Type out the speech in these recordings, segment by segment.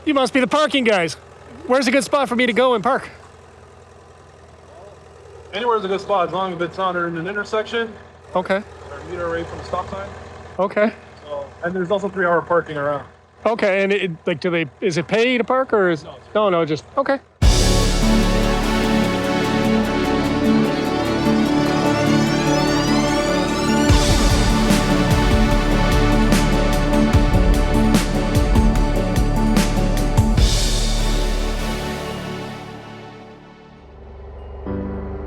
You must be the parking guys. Where's a good spot for me to go and park? Anywhere's a good spot as long as it's not in an intersection. Okay. Or a meter away from the stop sign. Okay. So, and there's also 3-hour parking around. Okay, and is it pay to park or is... No, just, okay.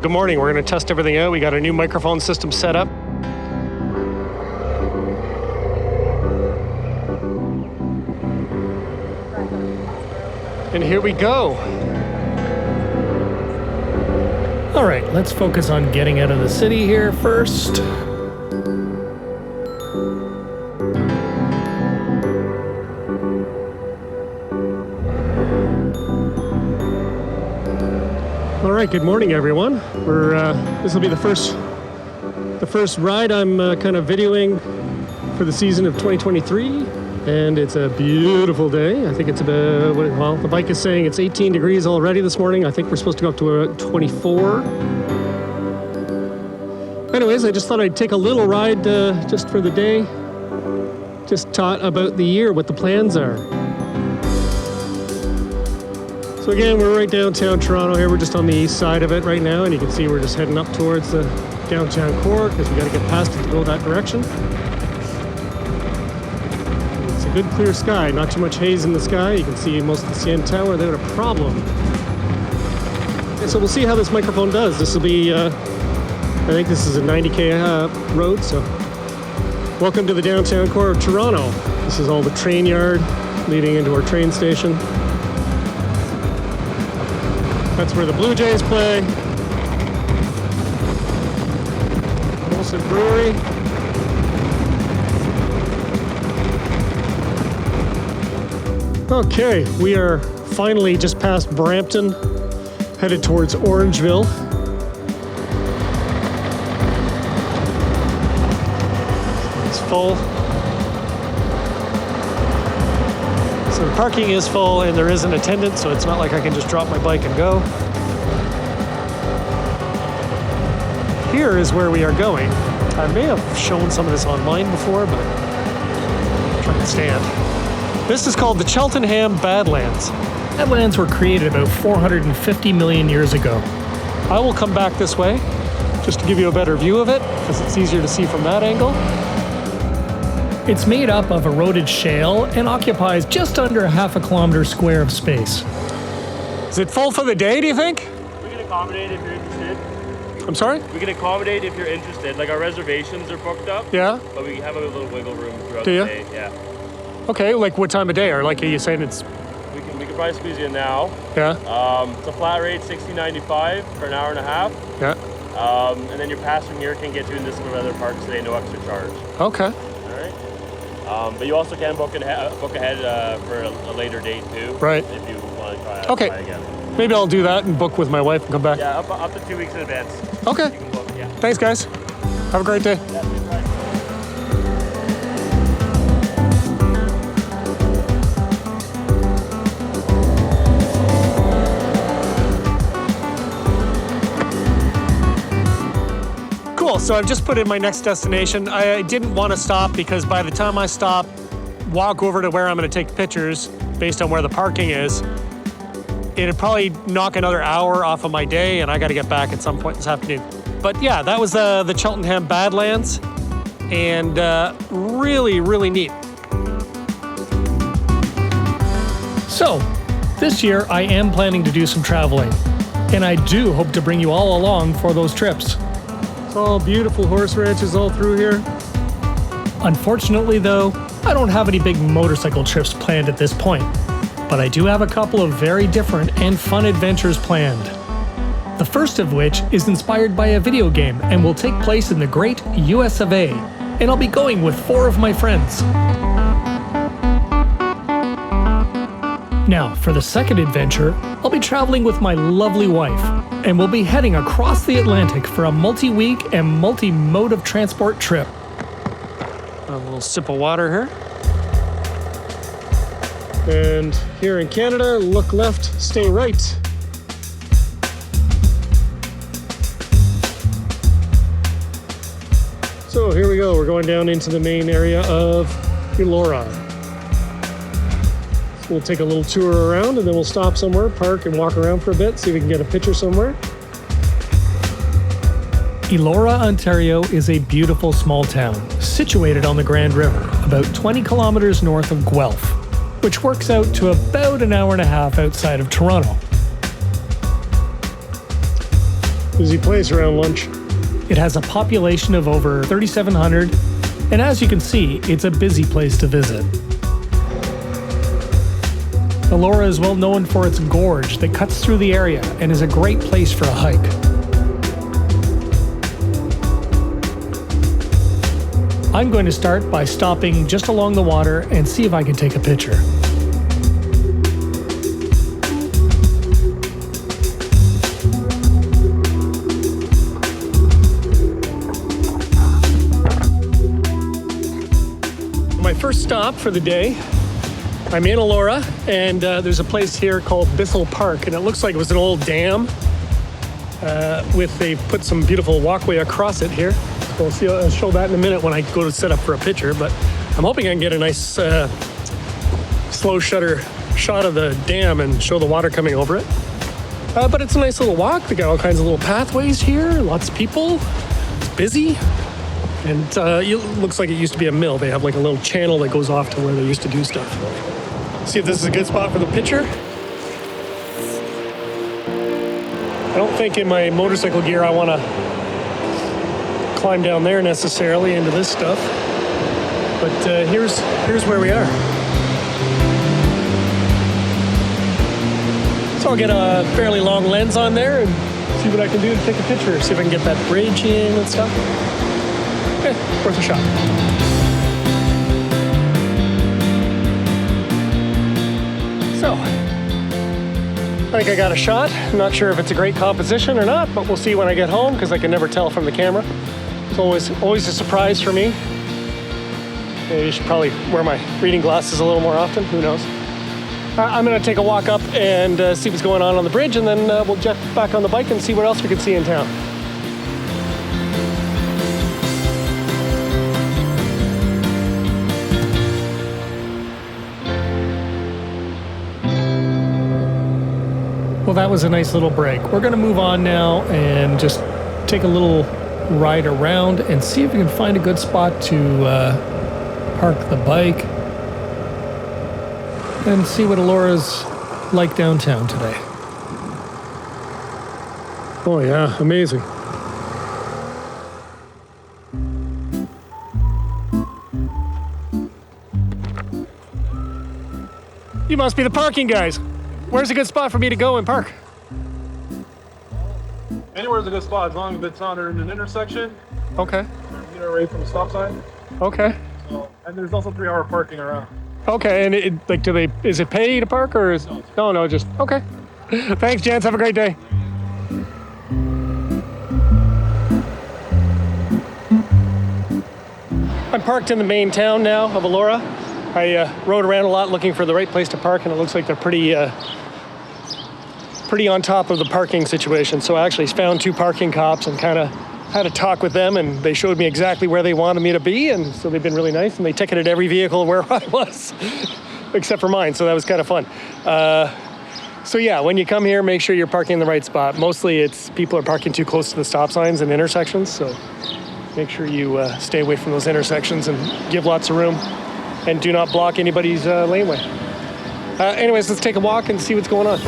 Good morning, we're gonna test everything out. We got a new microphone system set up. And here we go. All right, let's focus on getting out of the city here first. All right, good morning, everyone. This will be the first ride I'm kind of videoing for the season of 2023. And it's a beautiful day. I think it's about, well, the bike is saying it's 18 degrees already this morning. I think we're supposed to go up to 24. Anyways, I just thought I'd take a little ride just for the day. Just talk about the year, what the plans are. So again, we're right downtown Toronto here. We're just on the east side of it right now. And you can see we're just heading up towards the downtown core because we got to get past it to go that direction. Good clear sky, not too much haze in the sky. You can see most of the CN Tower without a problem. And so we'll see how this microphone does. This will be, I think this is a 90K road, so welcome to the downtown core of Toronto. This is all the train yard leading into our train station. That's where the Blue Jays play. Molson Brewery. Okay, we are finally just past Brampton, headed towards Orangeville. It's full. So the parking is full and there is an attendant, so it's not like I can just drop my bike and go. Here is where we are going. I may have shown some of this online before, but I'm trying to stand. This is called the Cheltenham Badlands. Badlands were created about 450 million years ago. I will come back this way just to give you a better view of it because it's easier to see from that angle. It's made up of eroded shale and occupies just under half a kilometer square of space. Is it full for the day, do you think? We can accommodate if you're interested. I'm sorry? We can accommodate if you're interested. Like our reservations are booked up. Yeah. But we have a little wiggle room throughout Do the you? day. Yeah. Okay, like what time of day? Or like are you saying it's... We can probably squeeze you in now. Yeah. It's a flat rate, $60.95 for an hour and a half. Yeah. And then your pass from here can get you into some other parks today, no extra charge. Okay. All right. But you also can book ahead for a later date too. Right. If you want to try Okay. again. Maybe I'll do that and book with my wife and come back. Yeah, up to 2 weeks in advance. Okay. You can book, yeah. Thanks, guys. Have a great day. Yeah, good ride. Cool, so I've just put in my next destination. I didn't want to stop because by the time I stop, walk over to where I'm going to take pictures based on where the parking is, it'd probably knock another hour off of my day and I got to get back at some point this afternoon. But yeah, that was the Cheltenham Badlands and really, really neat. So, this year I am planning to do some traveling, and I do hope to bring you all along for those trips. It's all beautiful horse ranches all through here. Unfortunately though, I don't have any big motorcycle trips planned at this point, but I do have a couple of very different and fun adventures planned. The first of which is inspired by a video game and will take place in the great US of A, and I'll be going with 4 of my friends. Now, for the second adventure, I'll be traveling with my lovely wife, and we'll be heading across the Atlantic for a multi-week and multi-mode of transport trip. A little sip of water here. And here in Canada, look left, stay right. So here we go, we're going down into the main area of Elora. So we'll take a little tour around and then we'll stop somewhere, park and walk around for a bit, see if we can get a picture somewhere. Elora, Ontario is a beautiful small town situated on the Grand River, about 20 kilometers north of Guelph, which works out to about an hour and a half outside of Toronto. Busy place around lunch. It has a population of over 3,700, and as you can see, it's a busy place to visit. Elora is well known for its gorge that cuts through the area and is a great place for a hike. I'm going to start by stopping just along the water and see if I can take a picture. My first stop for the day, I'm in Elora, and there's a place here called Bissell Park, and it looks like it was an old dam they put some beautiful walkway across it here. We'll see, I'll show that in a minute when I go to set up for a picture, but I'm hoping I can get a nice slow shutter shot of the dam and show the water coming over it. But it's a nice little walk. They got all kinds of little pathways here, lots of people. It's busy. And it looks like it used to be a mill. They have like a little channel that goes off to where they used to do stuff. See if this is a good spot for the picture. I don't think in my motorcycle gear I want to climb down there necessarily into this stuff. But here's where we are. So I'll get a fairly long lens on there and see what I can do to take a picture. See if I can get that bridge in and stuff. Worth a shot. So, I think I got a shot. I'm not sure if it's a great composition or not, but we'll see when I get home because I can never tell from the camera. It's always a surprise for me. Maybe I should probably wear my reading glasses a little more often. Who knows? I'm going to take a walk up and see what's going on the bridge, and then we'll jet back on the bike and see what else we can see in town. Well, that was a nice little break. We're going to move on now and just take a little ride around and see if we can find a good spot to park the bike and see what Elora's like downtown today. Oh yeah, amazing. You must be the parking guys. Where's a good spot for me to go and park? Anywhere's a good spot as long as it's not in an intersection. Okay. Get away from the stop sign. Okay. So, and there's also 3-hour parking around. Okay, and is it pay to park or is no, just okay. Thanks, gents. Have a great day. I'm parked in the main town now of Elora. I rode around a lot looking for the right place to park, and it looks like they're pretty on top of the parking situation. So I actually found 2 parking cops and kind of had a talk with them, and they showed me exactly where they wanted me to be, and so they've been really nice, and they ticketed every vehicle where I was, except for mine, so that was kind of fun. So yeah, when you come here, make sure you're parking in the right spot. Mostly it's people are parking too close to the stop signs and intersections, so make sure you stay away from those intersections and give lots of room, and do not block anybody's laneway. Anyways, let's take a walk and see what's going on.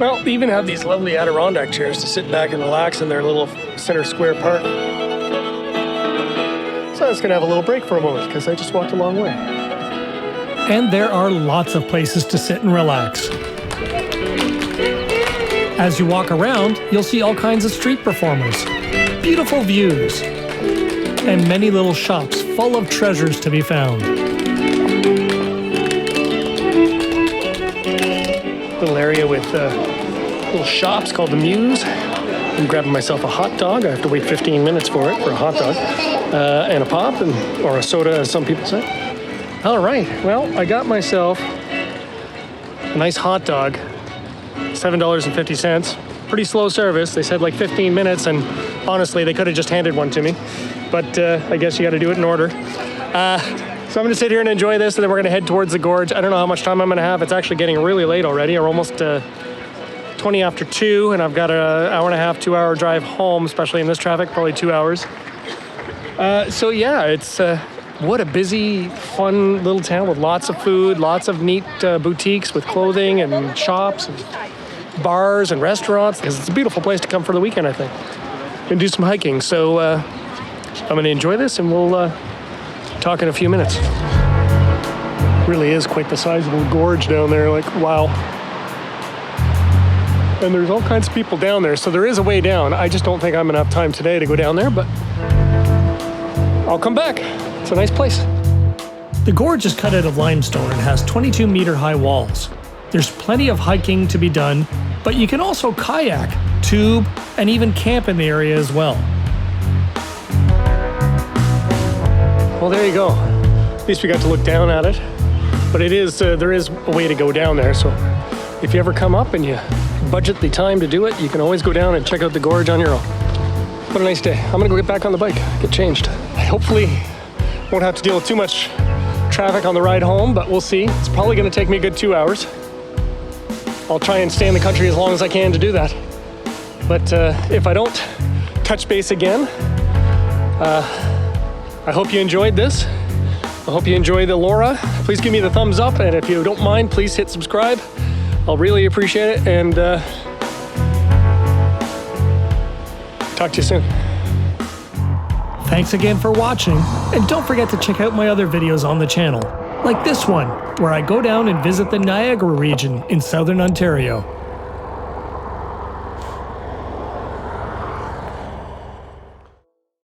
Well, they even have these lovely Adirondack chairs to sit back and relax in their little center square park. So I was gonna have a little break for a moment because I just walked a long way. and there are lots of places to sit and relax. As you walk around, you'll see all kinds of street performers, beautiful views, and many little shops full of treasures to be found. Little area with little shops called the Muse. I'm grabbing myself a hot dog. I have to wait 15 minutes for it, for a hot dog, and a pop, or a soda, as some people say. All right, well, I got myself a nice hot dog, $7.50. Pretty slow service. They said like 15 minutes, and honestly, they could have just handed one to me. But I guess you got to do it in order. So I'm going to sit here and enjoy this, and then we're going to head towards the gorge. I don't know how much time I'm going to have. It's actually getting really late already. We're almost 20 after 2, and I've got an hour and a half, 2 hour drive home, especially in this traffic, probably 2 hours. So yeah, it's what a busy, fun little town with lots of food, lots of neat boutiques with clothing and shops and bars and restaurants, because it's a beautiful place to come for the weekend, I think, and do some hiking. So I'm going to enjoy this, and we'll talk in a few minutes. Really is quite the sizable gorge down there, like wow. And there's all kinds of people down there, so there is a way down. I just don't think I'm gonna have time today to go down there, but I'll come back. It's a nice place. The gorge is cut out of limestone and has 22-meter high walls. There's plenty of hiking to be done, but you can also kayak, tube, and even camp in the area as well. Well, there you go. At least we got to look down at it. But it is there is a way to go down there, so if you ever come up and you budget the time to do it, you can always go down and check out the gorge on your own. What a nice day. I'm gonna go get back on the bike, get changed. I hopefully won't have to deal with too much traffic on the ride home, but we'll see. It's probably gonna take me a good 2 hours. I'll try and stay in the country as long as I can to do that. But if I don't touch base again, I hope you enjoyed this. I hope you enjoyed Elora. Please give me the thumbs up, and if you don't mind, please hit subscribe. I'll really appreciate it, and talk to you soon. Thanks again for watching, and don't forget to check out my other videos on the channel, like this one, where I go down and visit the Niagara region in southern Ontario.